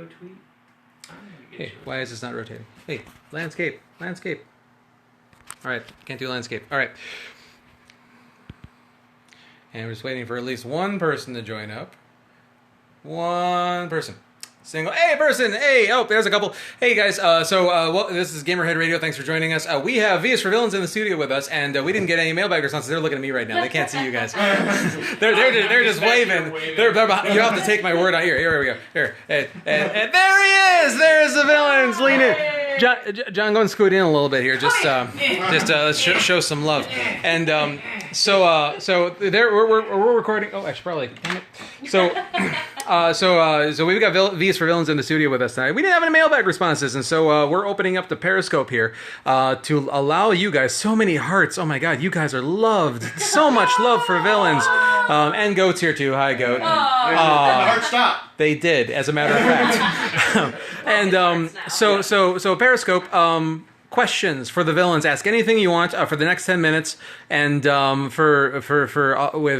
tweet. Hey, why is this not rotating? Hey, landscape. All right, can't do landscape. All right. And we're just waiting for at least one person to join up. One person. Single. Hey, person. Hey, oh, there's a couple. Hey, guys. This is Gamerhead Radio. Thanks for joining us. We have V is for Villains in the studio with us, and we didn't get any mailbag responses. They're looking at me right now. They can't see you guys. they're just waving. They're behind. You have to take my word on. Here we go. Here. And there he is. There's the villains. Lean in. John, go and scoot in a little bit here. Let's show some love. And so we're recording. Oh, I should probably. Damn it. So we've got V's for Villains in the studio with us tonight. We didn't have any mailbag responses, and so we're opening up the Periscope here to allow you guys so many hearts. Oh my God, you guys are loved. So much love for villains. And Goat's here too. Hi, Goat. The heart stopped. They did, as a matter of fact. And so Periscope. Questions for the villains. Ask anything you want for the next 10 minutes, and with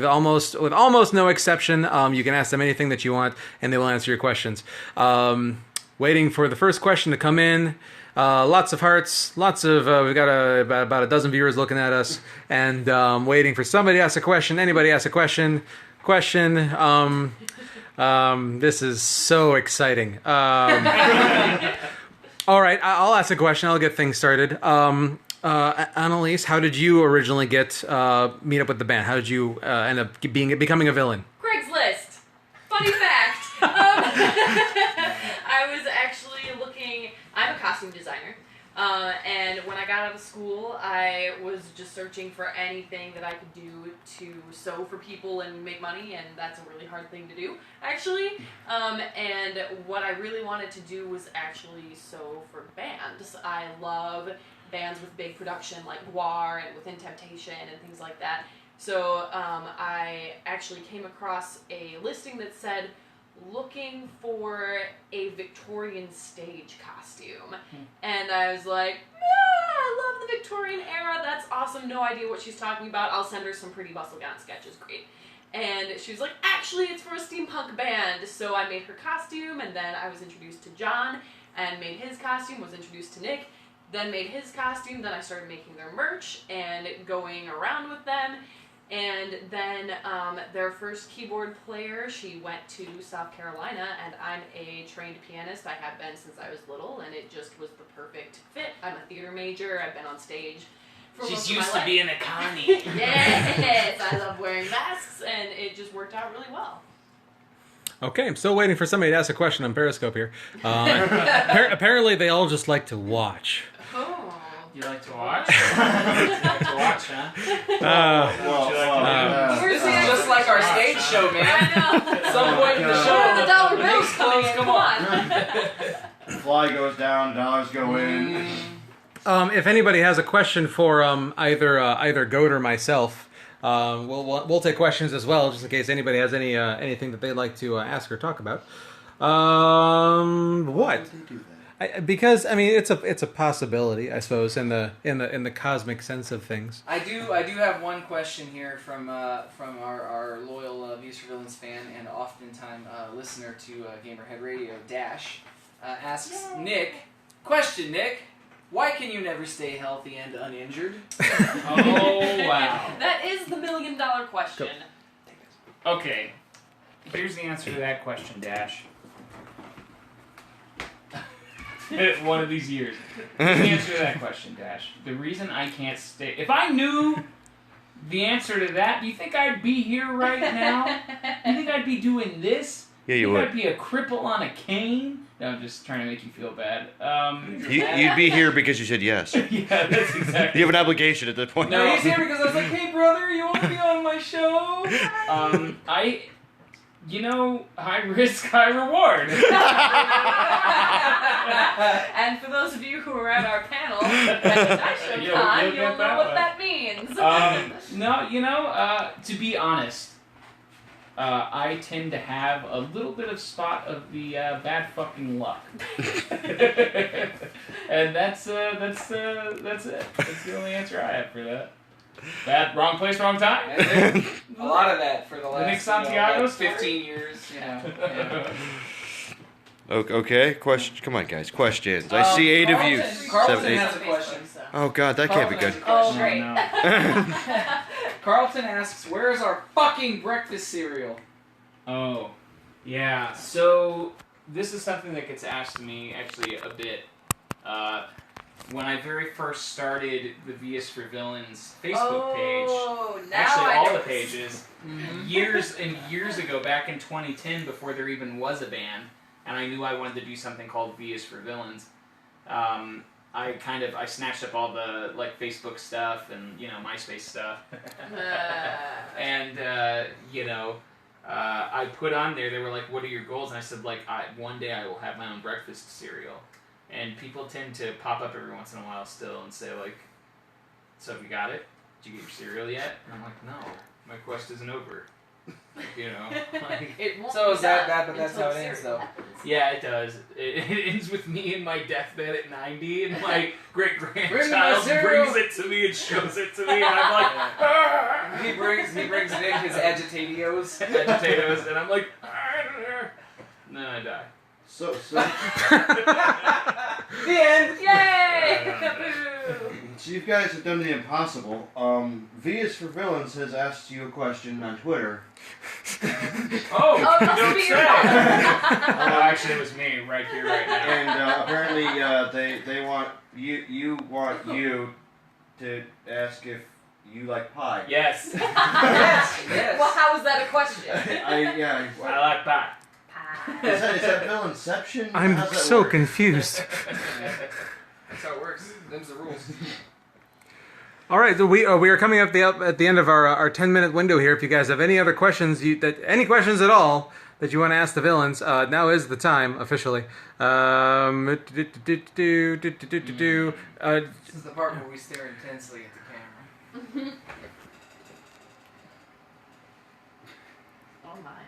almost no exception, you can ask them anything that you want, and they will answer your questions. Waiting for the first question to come in. Lots of hearts. Lots of we've got about a dozen viewers looking at us, and waiting for somebody to ask a question. Anybody ask a question? This is so exciting. All right, I'll ask a question. I'll get things started. Annalise, how did you originally meet up with the band? How did you end up becoming a villain? Craigslist. Funny fact. I was actually looking. I'm a costume designer, and when I got out of school, I was just searching for anything that I could do to sew for people and make money, and that's a really hard thing to do, actually. And what I really wanted to do was actually sew for bands. I love bands with big production like Guar and Within Temptation and things like that. So I actually came across a listing that said, looking for a Victorian stage costume. And I was like, I love the Victorian era, that's awesome, no idea what she's talking about, I'll send her some pretty bustle gown sketches, great. And she was like, actually it's for a steampunk band. So I made her costume, and then I was introduced to John and made his costume, was introduced to Nick, then made his costume, then I started making their merch and going around with them. And then their first keyboard player, she went to South Carolina, and I'm a trained pianist. I have been since I was little, and it just was the perfect fit. I'm a theater major. I've been on stage for most of my life. She's used to being a Connie. Yes, I love wearing masks, and it just worked out really well. Okay, I'm still waiting for somebody to ask a question on Periscope here. Apparently, they all just like to watch. Oh. You like to watch? You like to watch, huh? This is just like our stage show, man. I know. At some point in the show, Where are the dollar bills coming in? come on. Fly goes down, dollars go in. If anybody has a question for either Goat or myself, we'll take questions as well, just in case anybody has anything that they'd like to ask or talk about. What? Why did they do that? Because I mean, it's a possibility, I suppose, in the cosmic sense of things. I do have one question here from our loyal V's for Villains fan and oftentimes listener to Gamerhead Radio. Dash asks Nick, question Nick, why can you never stay healthy and uninjured? Oh wow! That is the $1 million question. Okay, here's the answer to that question, Dash. One of these years. The answer to that question, Dash. The reason I can't stay... If I knew the answer to that, do you think I'd be here right now? You think I'd be doing this? Yeah, you would. I'd be a cripple on a cane? No, I'm just trying to make you feel bad. You'd be here because you said yes. Yeah, that's exactly. You have an obligation at that point. No, he's here because I was like, hey brother, you want to be on my show? High risk, high reward. And for those of you who are at our panel at DiceShowCon, you'll know what that means. To be honest, I tend to have a little bit of spot of the bad fucking luck. And that's it. That's the only answer I have for that. Wrong place, wrong time. A lot of that for the Nick last Santiago 15 years. Okay, question. Come on, guys. Questions. I see 8 of you. Carlton 7, 8. has a question. Oh God, that can't be good. Oh, great. No. Carlton asks, "Where is our fucking breakfast cereal?" Oh, yeah. So this is something that gets asked to me actually a bit. When I very first started the VS for Villains Facebook page, Oh, now actually I all know the what this is. pages, years and years ago, back in 2010, before there even was a band, and I knew I wanted to do something called VS for Villains. I snatched up all the like Facebook stuff and MySpace stuff, and I put on there. They were like, "What are your goals?" And I said, like, one day I will have my own breakfast cereal. And people tend to pop up every once in a while still and say like, "So have you got it? Did you get your cereal yet?" And I'm like, "No, my quest isn't over." Like, It won't So be is that done but that's until how it ends, cereal though. happens. yeah, it does. It ends with me in my deathbed at 90, and my great Bring grandchild me my cereal. brings it to me and shows it to me, and I'm like, "Ah!" He brings it in his agitatios. Agitatos, and I'm like, "Ah!" And then I die. So The end. Yay! you guys have done the impossible. V is for Villains has asked you a question on Twitter. Oh, Oh, it must don't be say. your Oh, actually, it was me right here, right now. And apparently they want you to ask if you like pie. Yes, Yes. Well, how is that a question? I like pie. Is that Villainception? I'm How's that so work? confused. That's how it works. Them's the rules. All right, so we are coming up at the end of our 10-minute window here. If you guys have any other questions, any questions at all that you want to ask the villains, now is the time officially. This is the part where we stare intensely at the camera. Oh my.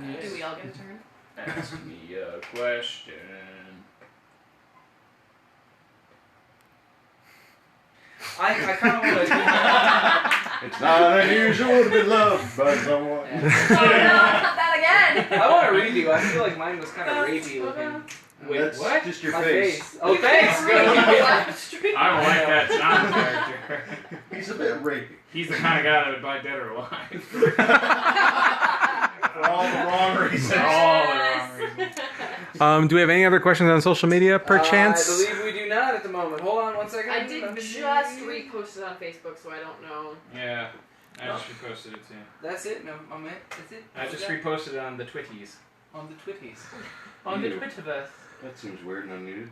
Yes. Do we all get a turn? Ask me a question. I kind of want to. It's not unusual to be loved by someone. Oh no, not that again! I want to redo. I feel like mine was kind of rapey looking. Wait, That's what? just your My face. face. Oh, thanks. You Good. can't read live stream. I don't like that John character. He's a bit rapey. He's the kind of guy that would buy Dead or Alive. For all the wrong reasons. For all the wrong reasons. Do we have any other questions on social media, perchance? I believe we do not at the moment. Hold on 1 second. I did Let me just see. repost it on Facebook, so I don't know. Yeah, I just reposted it too. That's it. No, I'm it. That's it. I just reposted it on the Twitties. on the Twitties. On the Ew. Twitterverse. That seems weird and unneeded.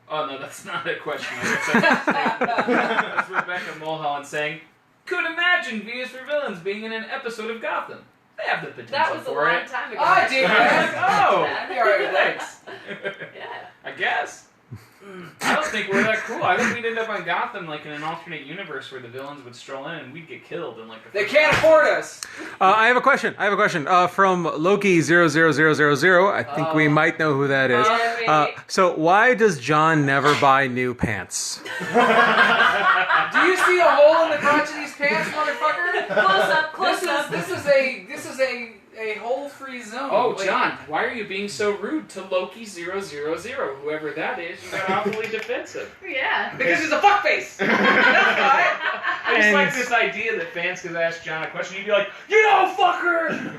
Oh no, that's not a question. That's Rebecca Mulholland saying, "Could imagine V is for Villains being in an episode of Gotham. They have the potential That was a for long it." time ago. I did that. Oh. I'd be alright with that. Yeah. I guess. I don't think we're that cool. I think we'd end up on Gotham like in an alternate universe where the villains would stroll in and we'd get killed in like the They first can't afford us. I have a question. From Loki00000. I think we might know who that is. So why does John never buy new pants? Do you see a hole in the crotch of these pants, motherfucker? Close up, close up. This is a hole-free zone. Oh, Wait. John, why are you being so rude to Loki000? Whoever that is, you got awfully defensive. Yeah. Because he's a fuckface. That's why. I just like this idea that fans could ask John a question, you'd be like, "You know, fucker,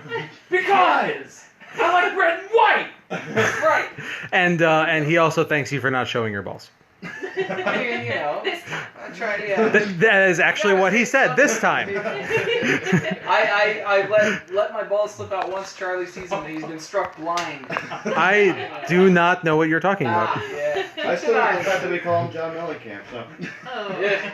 because I like red and white." Right. And he also thanks you for not showing your balls. I mean, you know, I tried. Yeah. That is actually what he said this time. I let my balls slip out once. Charlie sees him, and he's been struck blind. I do not know what you're talking about. Yeah. I still like the fact that we call him John Mellencamp, so. Oh. Yeah.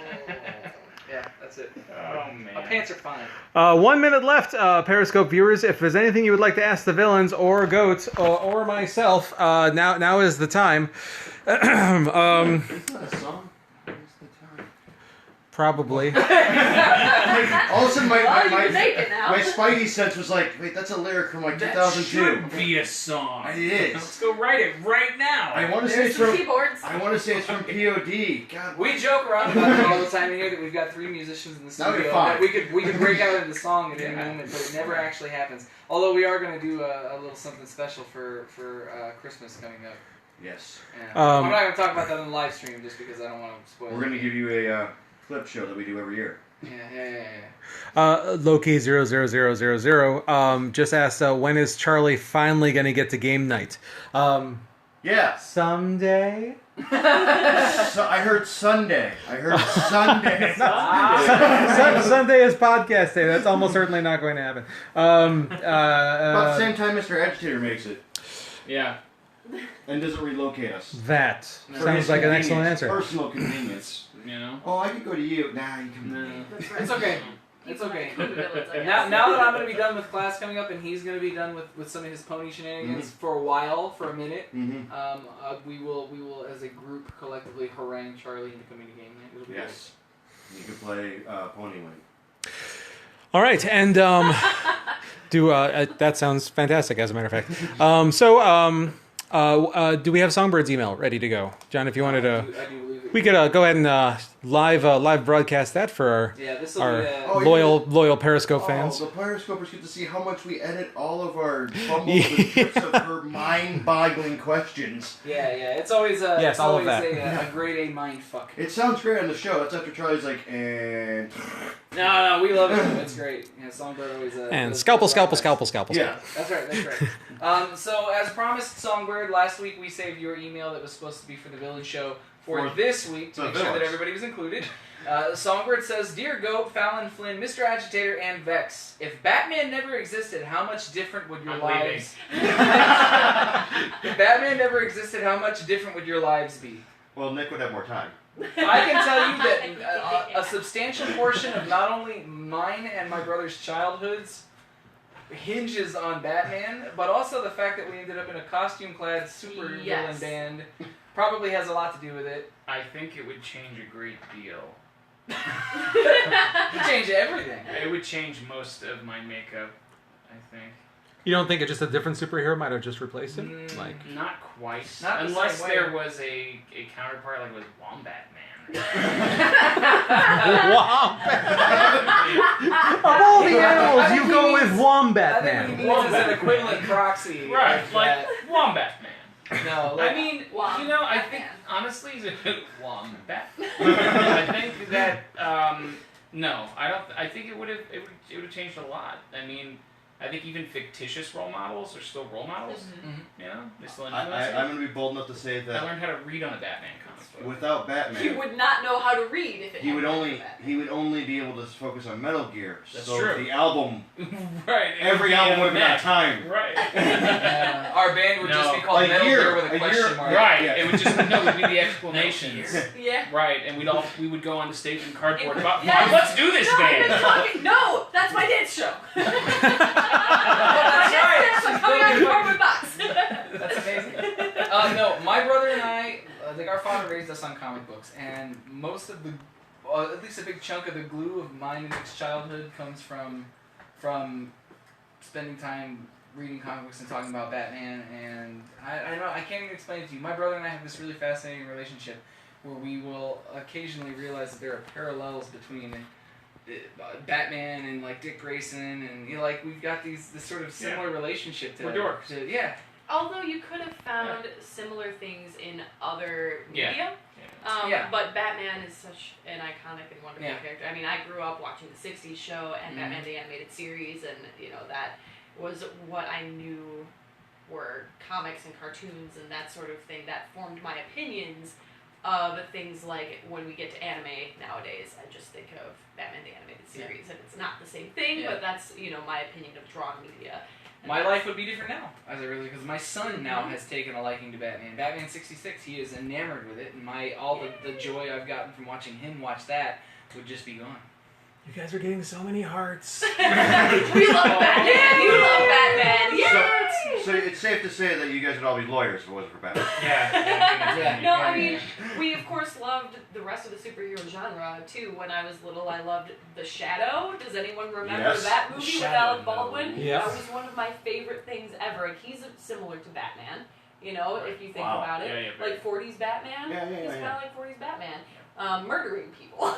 Yeah, that's it. Oh, man. My pants are fine. 1 minute left, Periscope viewers. If there's anything you would like to ask the villains or Goat or myself, now is the time. It's not a song. It's the time. Probably. All of a sudden, Well, you can make it now. my Spidey sense was like, wait, that's a lyric from like That 2002. should be a song. It is. Let's go write it right now. I want to say There's it's some from. keyboards. I want to say it's from POD. God. We joke around about it all the time in here that we've got 3 musicians in the That'll be studio. fine. That we could break out into song at any Yeah. moment, but it never actually happens. Although we are going to do a little something special for Christmas coming up. Yes. Yeah. I'm not going to talk about that on the live stream just because I don't want to spoil it. We're going to give you a clip show that we do every year. Yeah. Loki00000 just asked, when is Charlie finally going to get to game night? Yeah. Someday. I heard Sunday. Sunday is podcast day. That's almost certainly not going to happen. About the same time Mr. Agitator makes it. Yeah. And doesn't relocate us. That For sounds his like an convenience, excellent answer. Personal convenience. You know? Oh, I could go to you. Nah, you can. No. That's right. It's okay. You It's can okay. come to Village, I Now guess. that I'm going to be done with class coming up and he's going to be done with some of his pony shenanigans for a while, for a minute, Mm-hmm. we will as a group collectively harangue Charlie into coming to game night. It'll be Yes. You can play Pony Wing. All right, and that sounds fantastic, as a matter of fact. Do we have Songbird's email ready to go, John? If you wanted to, I do believe it. we could go ahead and live broadcast that for Yeah, this will our be. Oh, loyal Periscope fans. Oh, the Periscopers get to see how much we edit all of our fumbles and trips of her mind-boggling questions. Yeah. It's always Yes, it's all of always that. a grade A mind fuck. It sounds great on the show. That's after Charlie's like, and... No, we love it. It's great. Yeah, Songbird always. And does scalpel. the best. Yeah. That's right. So as promised, Songbird, last week we saved your email that was supposed to be for the Village Show for this week to the make sure that Village. everybody was included. Songbird says, "Dear Goat, Fallon, Flynn, Mr. Agitator, and Vex, if Batman never existed, how much different would your I'm lives? If Batman never existed, how much different would your lives be? Well, Nick would have more time. I can tell you that a substantial portion of not only mine and my brother's childhoods hinges on Batman, but also the fact that we ended up in a costume-clad super villain Yes. band probably has a lot to do with it. I think it would change a great deal. You change everything. It would change most of my makeup, I think. You don't think it's just a different superhero might have just replaced him? Mm. Like, Not quite. Not the Unless same way. there was a counterpart like with Wombat Man. of all the animals, I think you he go means- with Wombat I think Man. what he means is an equivalent proxy. Right, of like that. Wombat Man. No, like, I mean, Wombat you know, I think, Man. honestly, Wombat. I think that, no, I don't, I think it would have changed a lot. I mean, I think even fictitious role models are still role models. You know, they still influence I'm going to be bold enough to say I that learned how to read on a Batman comic book. without Batman, He would not know how to read if it he would hadn't only been for Batman. he would only be able to focus on Metal Gear. That's so true. the album, Right. every album would have been on time. Right. our band would just be No, called a Metal year- Gear with a a question year- mark. Right. Yeah. It would just no, it would be the explanations. Yeah. Right, and we would go on the stage in cardboard. Yes. Let's do this No, I've been band. talking. No, that's my dance show. That's right. I'm coming out of a cardboard box. That's amazing. No, my brother and I, like our father raised us on comic books, and most of the, at least a big chunk of the glue of mine and Nick's childhood comes from spending time reading comic books and talking about Batman. And I know I can't even explain it to you. My brother and I have this really fascinating relationship where we will occasionally realize that there are parallels between Batman and like Dick Grayson, and you know, like we've got this sort of similar relationship to We're dorks. yeah. Although you could have found similar things in other Yeah. media. Yeah. But Batman is such an iconic and wonderful Yeah. character. I mean, I grew up watching the 60s show and Mhm. Batman the Animated Series, and, you know, that was what I knew were comics and cartoons and that sort of thing that formed my opinions of things like when we get to anime nowadays. I just think of Batman the Animated Series, and it's not the same thing, Yeah. but that's, you know, my opinion of drawn media. And My that's- life would be different now, as I really, because my son now has taken a liking to Batman. Batman 66, he is enamored with it, and all the joy I've gotten from watching him watch that would just be gone. You guys are getting so many hearts. We love Batman. You love Batman. Yay! So it's safe to say that you guys would all be lawyers if it wasn't for Batman. Yeah. No, I mean, we of course loved the rest of the superhero genre too. When I was little, I loved The Shadow. Does anyone remember Yes. that movie with Shadow, Alec Baldwin? Yeah. That was one of my favorite things ever, and he's similar to Batman. You know, if you think Wow. about it, Yeah, like 40s Batman. Yeah, He's kind yeah. of like 40s Batman. Murdering people.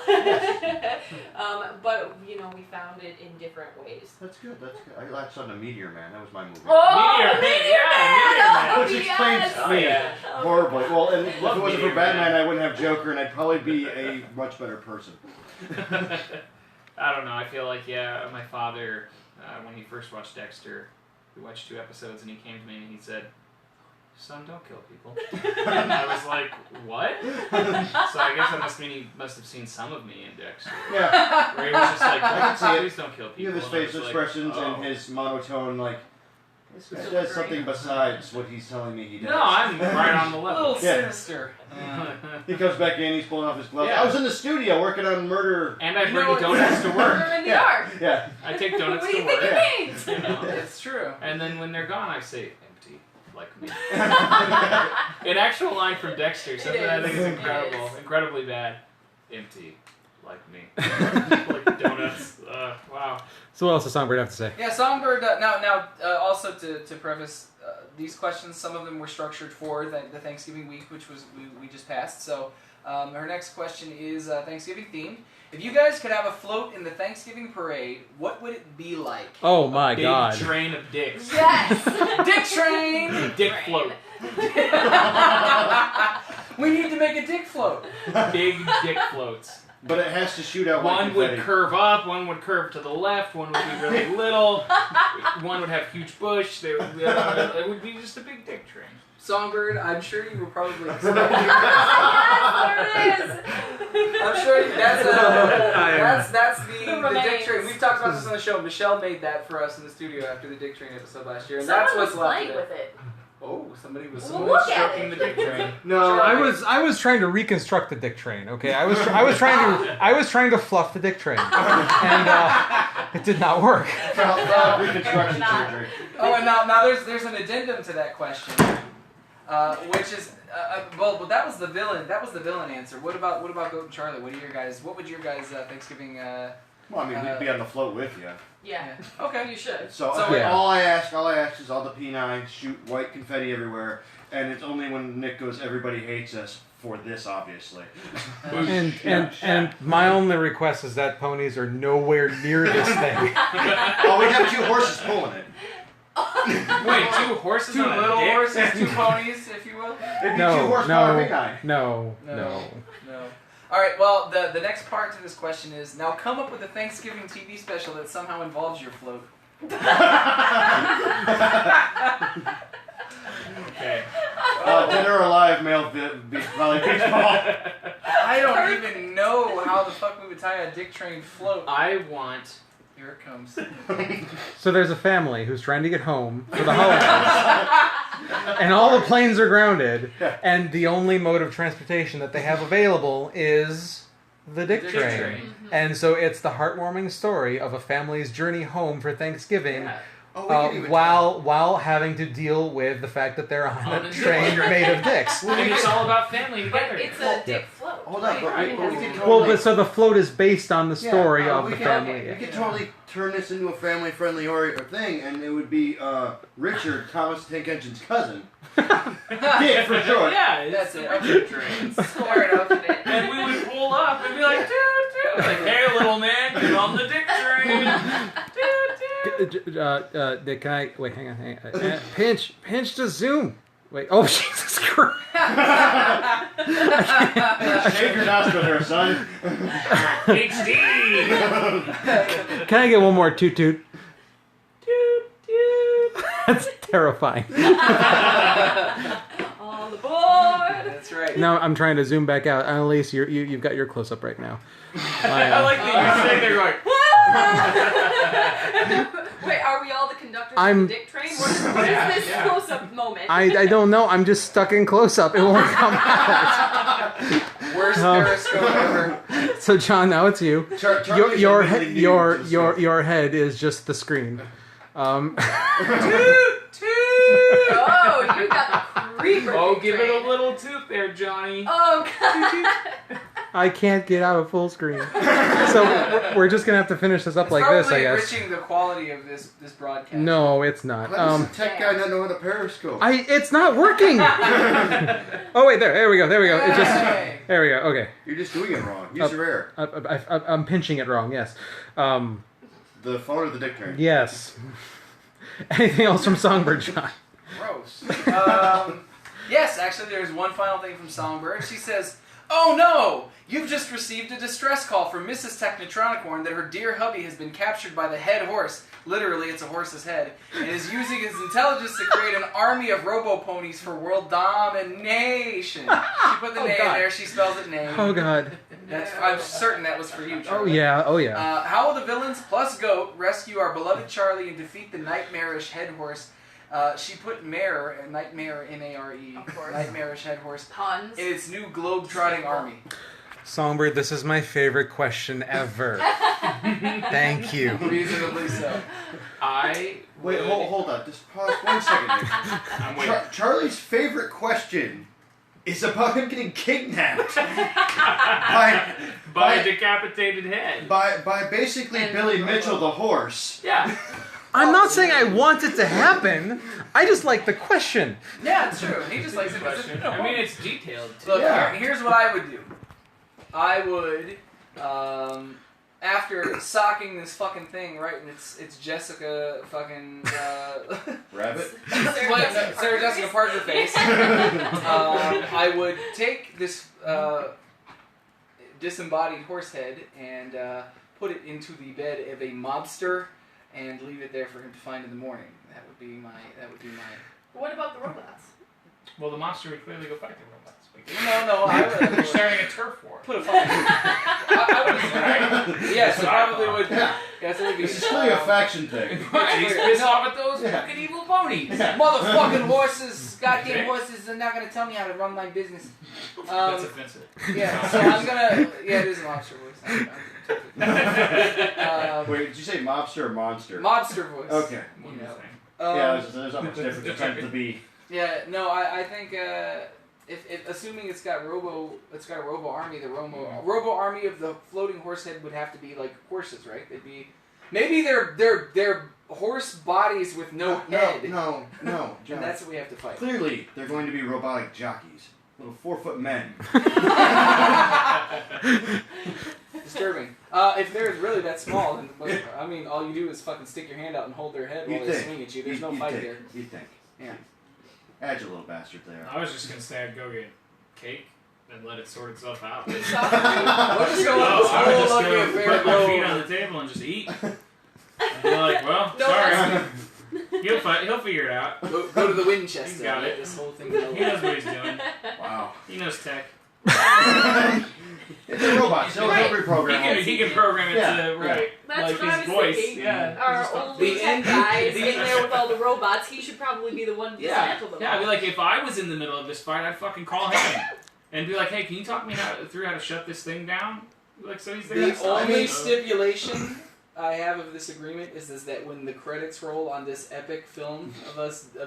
But, you know, we found it in different ways. That's good. That's good. I latched on to Meteor Man. That was my movie. Oh, Meteor Man, Meteor yeah, Man! Meteor Man. Oh, Which explains yes! me yeah. horribly. Well, and if it Love wasn't Meteor for Batman, Man. I wouldn't have Joker, and I'd probably be a much better person. I don't know. I feel like, my father, when he first watched Dexter, we watched 2 episodes, and he came to me and he said, "Son, don't kill people." And I was like, "What?" So I guess that must mean he must have seen some of me in Dexter. Yeah. Where he was just like, I can see it. "Please don't kill people." You have his And I was facial like, expressions "Oh." and his monotone, like, this guy So does great. something besides what he's telling me he does. No, I'm right on the A level. little Yeah. sinister. He comes back in, he's pulling off his gloves. Yeah. I was in the studio working on murder. And I You bring know, donuts to work. Murder in the yard. Yeah. I take donuts What do to you think work. it means? You know. It's true. And then when they're gone, I say, "Empty, like me." An actual line from Dexter, something I think is It incredible, is. incredibly bad. "Empty, like me." Like donuts. Wow. So what else does Songbird have to say? Yeah, Songbird. Also to preface these questions, some of them were structured for the Thanksgiving week, which was we just passed. So her next question is Thanksgiving themed. If you guys could have a float in the Thanksgiving parade, what would it be like? Oh my Big god. train of dicks. Yes! Dick train. Dick float. We need to make a dick float. Big dick floats. But it has to shoot out white One would confetti. curve up, one would curve to the left, one would be really little, one would have huge bush. It would be just a big dick train. Songbird, I'm sure you were probably expecting. Yes, there it is! I'm sure that's the dick remains. train. We've talked about this on the show. Michelle made that for us in the studio after the dick train episode last year, and Someone that's what's was left playing of with it. it. Oh, somebody was. Well, look at Stroking it. the dick train. No, Sure. I was trying to reconstruct the dick train. Okay, I was trying to fluff the dick train, and it did not work. Reconstruction Not. surgery. Oh, and now there's an addendum to that question, which is well, that was the villain. That was the villain answer. What about Goat and Charlie? What would your guys Thanksgiving? Well, I mean, we'd be on the float with you. Yeah. Okay. You should. So, yeah. all I ask is all the P9 shoot white confetti everywhere, and it's only when Nick goes, "Everybody hates us," for this, obviously. And my only request is that ponies are nowhere near this thing. Oh, we have 2 horses pulling it. Wait, 2 horses Two on a little dick? horses, 2 ponies, if you will. It'd be 2 No, horsepower no, P9. no. No. All right. Well, the next part to this question is now come up with a Thanksgiving TV special that somehow involves your float. Okay. Dead or alive, male volley baseball. I don't even know how the fuck we would tie a dick train float. I want... Here it comes. So there's a family who's trying to get home for the holidays, and all the planes are grounded, and the only mode of transportation that they have available is the dick Dick train. train. And so it's the heartwarming story of a family's journey home for Thanksgiving. Yeah. Oh, we can even while having to deal with the fact that they're on On a a train train. made of dicks. And it's all about family But together. it's a dick float. Hold on, but we can totally... Well, but so the float is based on the story of we the can- family. We could totally turn this into a family-friendly or thing, and it would be Richard, Thomas Tank Engine's cousin. Dick, for sure. Yeah, it's That's the it. Richard train. Sort of it. And we would pull up and be like, "Toot, toot." Like, "Hey, little man, get on the dick train." Toot, toot. Can I wait? Hang on. Pinch to zoom. Wait. Oh, Jesus Christ! Shave your nostril there, son. HD. Can I get one more toot toot? That's terrifying. On the board. That's right. Now I'm trying to zoom back out. Annalise, you've got your close up right now. I like that you're sitting there going, Wait, are we all the conductors I'm- of the dick train? What is this close-up moment? I don't know. I'm just stuck in close up. It won't come out. Worst Periscope ever. So John, now it's you. Charlie's Your admittedly new your to the your story. your head is just the screen. Oh, you got the creeper. Oh, big give it brain. a little toot there, Johnny. Oh god. I can't get out of full screen. So we're just gonna have to finish this up It's like probably this, I guess. enriching the quality of this broadcast. No, it's not. Why does the tech guy not know how to Periscope? It's not working. Oh wait, there we go. It just Hey. there we go. Okay, You're just doing it wrong. Use your air. I'm pinching it wrong. Yes. The phone or the dictionary? Yes. Anything else from Songbird, John? Gross. Yes, actually, there's one final thing from Songbird. She says, "Oh no! You've just received a distress call from Mrs. Technotronicorn that her dear hubby has been captured by the head horse. Literally, it's a horse's head, and is using his intelligence to create an army of robo-ponies for world domination." She put the Oh, name God. there. She spells it name. Oh God. I'm certain that was for you, Oh Charlie. yeah. Oh yeah. How will the villains plus Goat rescue our beloved Charlie and defeat the nightmarish head horse? She put mare, nightmare, M-A-R-E, Of course. nightmarish head horse, Puns. in its new globe-trotting army. Songbird, this is my favorite question ever. Thank you. Reasonably so. I Wait, would- hold on. Just pause 1 second. Nick. I'm waiting. Charlie's favorite question is about him getting kidnapped by By a decapitated head. by basically And Billy Robo. Mitchell the horse. Yeah. I'm not saying I want it to happen. I just like the question. Yeah, it's true. He just likes it because Question. I mean, it's detailed too. Look, Yeah. here's what I would do. I would, after socking this fucking thing right in its Jessica fucking Rabbit. Sarah Jessica Parker face, I would take this disembodied horse head and put it into the bed of a mobster and leave it there for him to find in the morning. That would be my. What about the robots? Well, the monster would clearly go fight the robots. No, I They're would starting a turf war. put a fucking. I would. Yes, it probably would. Yeah. Yes, it would be. This is clearly a faction thing. Right, he's pissed off at those Yeah. fucking evil ponies. Yeah. Motherfucking horses, goddamn Okay. horses, are not gonna tell me how to run my business. That's offensive. Yeah, so I'm gonna. Yeah, it is a mobster voice. Wait, did you say mobster or monster? Mobster voice. Okay. One You know. thing. Yeah, there's not much difference. It tends to be. Yeah, no, I think if assuming it's got a robo army, the robo army of the floating horse head would have to be like horses, right? They'd be maybe they're horse bodies with no head, No, John. and that's what we have to fight. Clearly, they're going to be robotic jockeys. Little 4-foot men. Disturbing. If they're really that small, then I mean, all you do is fucking stick your hand out and hold their head while You they think. swing at you. There's no You'd fight think. there. You think. Yeah. Agile little bastard there. I was just gonna say I'd go get cake and let it sort itself out. We'll just go on this I would just whole go lucky affair. put my feet on the table and just eat. And be like, well, No sorry. He'll figure it out. Go to the Winchester. He's got it. This whole thing. He knows what he's doing. Wow. He knows tech. It's a robot, so Right. he'll reprogram it. He can program it Yeah, to right, That's like what I his was voice. thinking. Yeah. Our Just old The tech end- guy is the- in there with all the robots. He should probably be the one to Yeah, dismantle them. yeah. I'd all. be like, if I was in the middle of this fight, I'd fucking call him and be like, "Hey, can you talk me through how to shut this thing down?" Like, so he's there. The to stop only it. stipulation I have of this agreement is that when the credits roll on this epic film of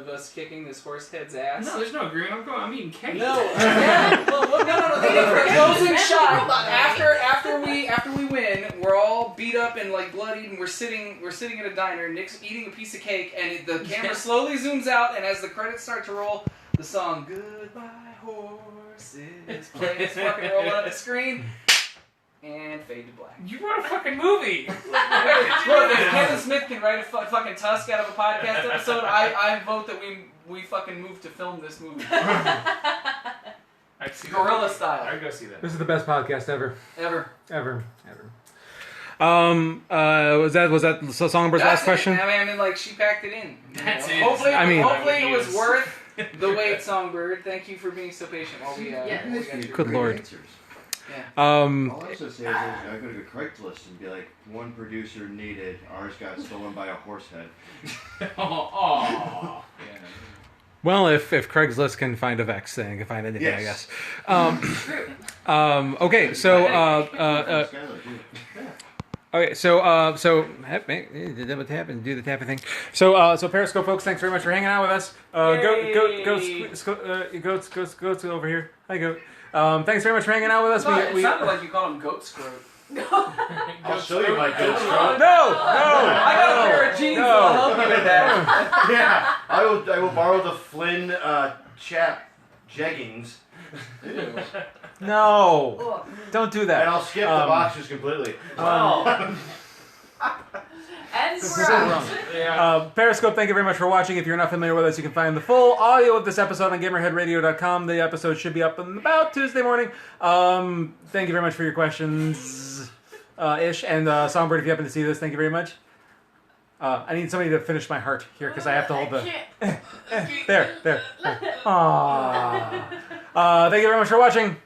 us kicking this horse head's ass. No, there's no agreement. I'm eating cake. No, yeah, well, no. The closing shot after we win, we're all beat up and like bloodied, and we're sitting at a diner. Nick's eating a piece of cake, and the camera slowly zooms out, and as the credits start to roll, the song "Goodbye Horses" plays, fucking rolling up the screen, and fade to black. You wrote a fucking movie. Look, if Kevin Smith can write a fucking tusk out of a podcast episode, I vote that we fucking move to film this movie. I'd see Guerrilla that. style. I'd go see that. This is the best podcast ever. Ever. Was that Songbird's last That's it. question? I mean, like, she packed it in. That's it. Hopefully, I mean- it was worth the wait, Songbird. Thank you for being so patient while we, Yeah. while we got you. Good Great lord. answers. Um, All I was going to say is I go to Craigslist and be like, one producer needed, ours got stolen by a horse head. Oh. Well, if Craigslist can find a Vex, then it can find anything, I Yes. guess. True. Okay, so Skylar, too. okay, so do the tapping thing. So Periscope folks, thanks very much for hanging out with us. Goats over here. Hi, goat. Thanks very much for hanging out with us. It sounded like you called him goat scrote. I'll show you my goat scrote. No. I got a pair of jeans that'll help you with that. Yeah, I will borrow the Flynn chap jeggings. Ew. No, don't do that. And I'll skip the boxers completely. And This we're is so out. wrong. Yeah. Periscope, thank you very much for watching. If you're not familiar with us, you can find the full audio of this episode on GamerHeadRadio.com. The episode should be up in about Tuesday morning. Thank you very much for your questions, Ish. And Songbird, if you happen to see this, thank you very much. I need somebody to finish my heart here because I have to hold the... There. Aww. Thank you very much for watching.